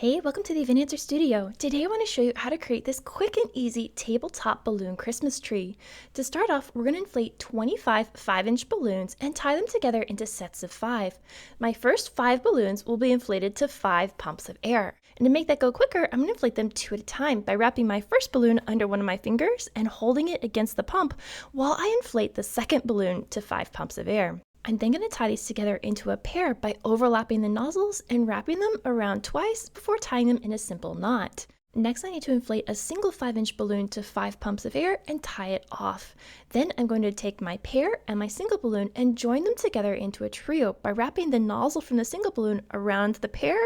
Hey, welcome to the Event Answer Studio. Today I want to show you how to create this quick and easy tabletop balloon Christmas tree. To start off, we're going to inflate 25 5-inch balloons and tie them together into sets of 5. My first 5 balloons will be inflated to 5 pumps of air. And to make that go quicker, I'm going to inflate them 2 at a time by wrapping my first balloon under one of my fingers and holding it against the pump while I inflate the second balloon to 5 pumps of air. I'm then going to tie these together into a pair by overlapping the nozzles and wrapping them around twice before tying them in a simple knot. Next, I need to inflate a single 5-inch balloon to 5 pumps of air and tie it off. Then I'm going to take my pair and my single balloon and join them together into a trio by wrapping the nozzle from the single balloon around the pair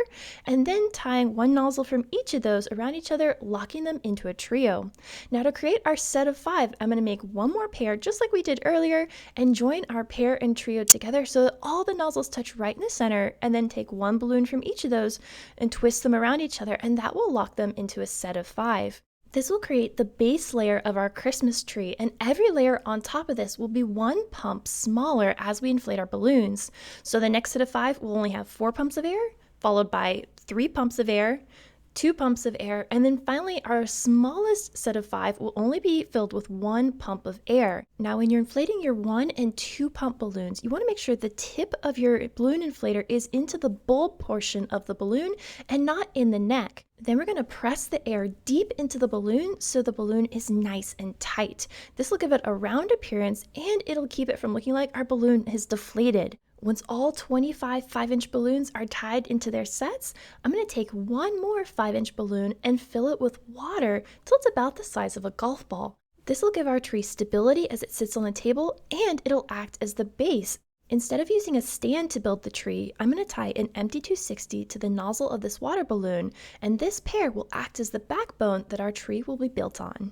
and then tying one nozzle from each of those around each other, locking them into a trio. Now to create our set of 5, I'm going to make one more pair just like we did earlier and join our pair and trio together so that all the nozzles touch right in the center, and then take one balloon from each of those and twist them around each other, and that will lock them into a set of 5. This will create the base layer of our Christmas tree, and every layer on top of this will be one pump smaller as we inflate our balloons. So the next set of 5 will only have 4 pumps of air, followed by 3 pumps of air, 2 pumps of air, and then finally our smallest set of 5 will only be filled with 1 pump of air. Now when you're inflating your 1 and 2 pump balloons, you want to make sure the tip of your balloon inflator is into the bulb portion of the balloon and not in the neck. Then we're going to press the air deep into the balloon so the balloon is nice and tight. This will give it a round appearance and it'll keep it from looking like our balloon is deflated. Once all 25 5-inch balloons are tied into their sets, I'm going to take one more 5-inch balloon and fill it with water till it's about the size of a golf ball. This will give our tree stability as it sits on the table, and it'll act as the base. Instead of using a stand to build the tree, I'm going to tie an empty 260 to the nozzle of this water balloon, and this pair will act as the backbone that our tree will be built on.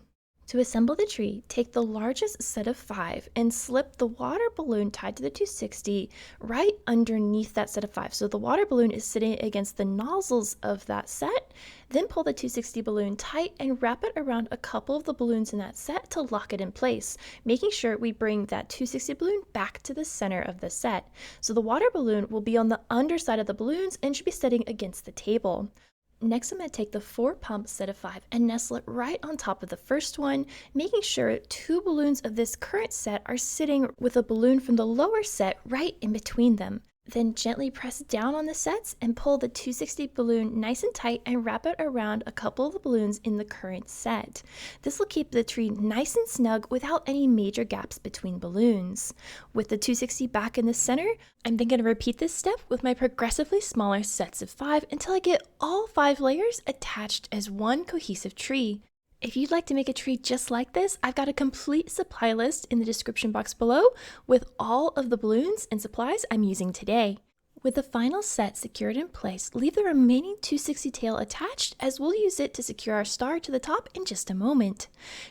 To assemble the tree, take the largest set of 5 and slip the water balloon tied to the 260 right underneath that set of 5. So the water balloon is sitting against the nozzles of that set. Then pull the 260 balloon tight and wrap it around a couple of the balloons in that set to lock it in place, making sure we bring that 260 balloon back to the center of the set. So the water balloon will be on the underside of the balloons and should be sitting against the table. Next, I'm going to take the 4-pump set of 5 and nestle it right on top of the first one, making sure 2 balloons of this current set are sitting with a balloon from the lower set right in between them. Then gently press down on the sets and pull the 260 balloon nice and tight and wrap it around a couple of the balloons in the current set. This will keep the tree nice and snug without any major gaps between balloons. With the 260 back in the center, I'm then going to repeat this step with my progressively smaller sets of 5 until I get all 5 layers attached as one cohesive tree. If you'd like to make a tree just like this, I've got a complete supply list in the description box below with all of the balloons and supplies I'm using today. With the final set secured in place, leave the remaining 260 tail attached, as we'll use it to secure our star to the top in just a moment.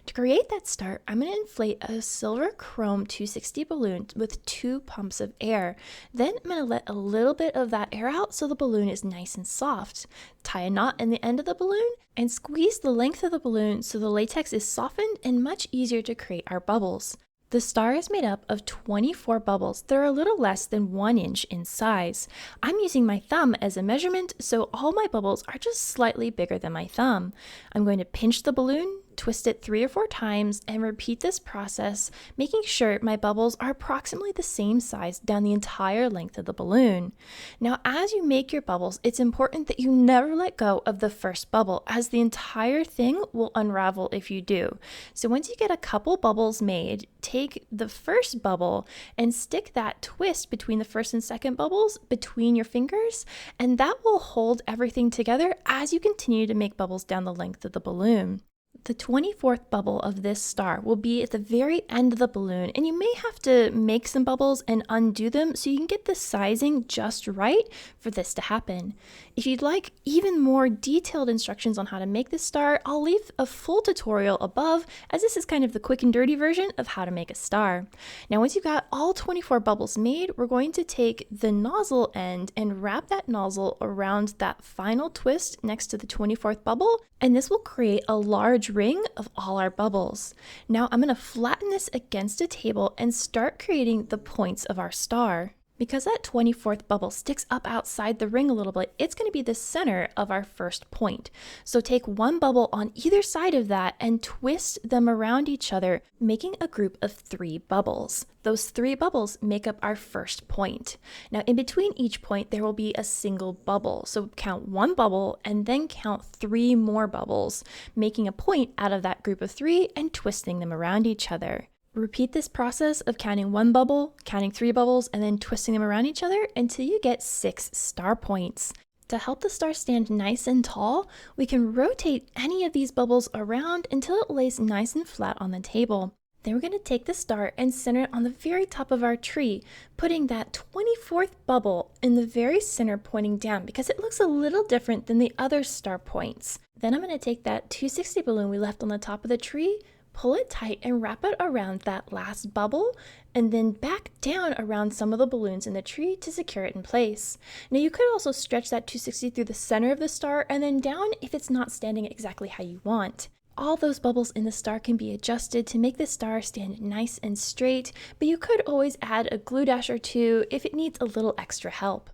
To create that star, I'm going to inflate a silver chrome 260 balloon with 2 pumps of air. Then I'm going to let a little bit of that air out so the balloon is nice and soft. Tie a knot in the end of the balloon and squeeze the length of the balloon so the latex is softened and much easier to create our bubbles. The star is made up of 24 bubbles that are a little less than 1 inch in size. I'm using my thumb as a measurement, so all my bubbles are just slightly bigger than my thumb. I'm going to pinch the balloon, twist it 3 or 4 times, and repeat this process, making sure my bubbles are approximately the same size down the entire length of the balloon. Now, as you make your bubbles, it's important that you never let go of the first bubble, as the entire thing will unravel if you do. So once you get a couple bubbles made, take the first bubble and stick that twist between the first and second bubbles between your fingers, and that will hold everything together as you continue to make bubbles down the length of the balloon. The 24th bubble of this star will be at the very end of the balloon, and you may have to make some bubbles and undo them so you can get the sizing just right for this to happen. If you'd like even more detailed instructions on how to make this star, I'll leave a full tutorial above, as this is kind of the quick and dirty version of how to make a star. Now once you've got all 24 bubbles made, we're going to take the nozzle end and wrap that nozzle around that final twist next to the 24th bubble, and this will create a large ring of all our bubbles. Now I'm going to flatten this against a table and start creating the points of our star. Because that 24th bubble sticks up outside the ring a little bit, it's going to be the center of our first point. So take one bubble on either side of that and twist them around each other, making a group of 3 bubbles. Those 3 bubbles make up our first point. Now, in between each point, there will be a single bubble. So count 1 bubble and then count 3 more bubbles, making a point out of that group of 3 and twisting them around each other. Repeat this process of counting 1 bubble, counting 3 bubbles, and then twisting them around each other until you get 6 star points. To help the star stand nice and tall, we can rotate any of these bubbles around until it lays nice and flat on the table. Then we're going to take the star and center it on the very top of our tree, putting that 24th bubble in the very center pointing down because it looks a little different than the other star points. Then I'm going to take that 260 balloon we left on the top of the tree, pull it tight and wrap it around that last bubble, and then back down around some of the balloons in the tree to secure it in place. Now you could also stretch that 260 through the center of the star and then down if it's not standing exactly how you want. All those bubbles in the star can be adjusted to make the star stand nice and straight, but you could always add a glue dash or 2 if it needs a little extra help.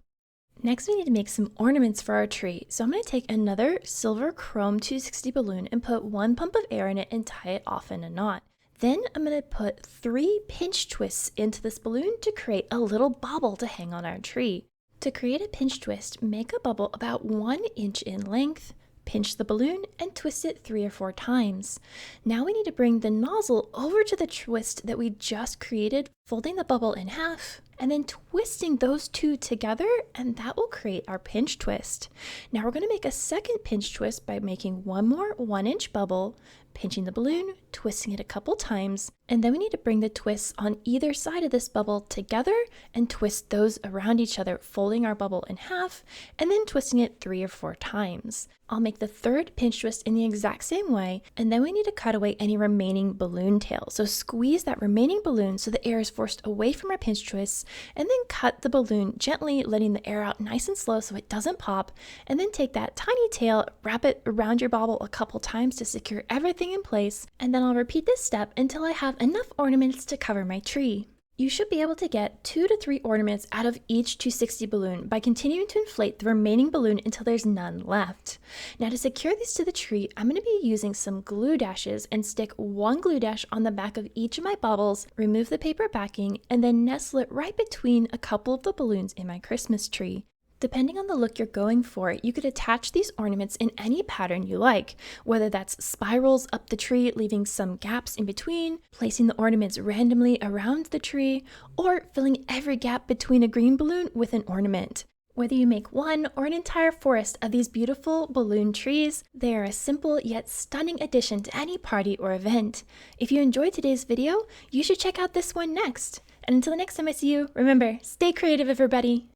Next, we need to make some ornaments for our tree. So I'm going to take another silver chrome 260 balloon and put 1 pump of air in it and tie it off in a knot. Then I'm going to put 3 pinch twists into this balloon to create a little bobble to hang on our tree. To create a pinch twist, make a bubble about 1 inch in length, pinch the balloon, and twist it 3 or 4 times. Now we need to bring the nozzle over to the twist that we just created, folding the bubble in half, and then twisting those 2 together, and that will create our pinch twist. Now we're going to make a second pinch twist by making 1 more 1-inch bubble, pinching the balloon, twisting it a couple times, and then we need to bring the twists on either side of this bubble together and twist those around each other, folding our bubble in half, and then twisting it 3 or 4 times. I'll make the third pinch twist in the exact same way, and then we need to cut away any remaining balloon tail. So squeeze that remaining balloon so the air is forced away from our pinch twists, and then cut the balloon gently, letting the air out nice and slow so it doesn't pop, and then take that tiny tail, wrap it around your bobble a couple times to secure everything in place, and then I'll repeat this step until I have enough ornaments to cover my tree. You should be able to get 2 to 3 ornaments out of each 260 balloon by continuing to inflate the remaining balloon until there's none left. Now to secure these to the tree, I'm going to be using some glue dashes and stick 1 glue dash on the back of each of my bubbles, remove the paper backing, and then nestle it right between a couple of the balloons in my Christmas tree. Depending on the look you're going for, you could attach these ornaments in any pattern you like, whether that's spirals up the tree, leaving some gaps in between, placing the ornaments randomly around the tree, or filling every gap between a green balloon with an ornament. Whether you make one or an entire forest of these beautiful balloon trees, they are a simple yet stunning addition to any party or event. If you enjoyed today's video, you should check out this one next. And until the next time I see you, remember, stay creative, everybody!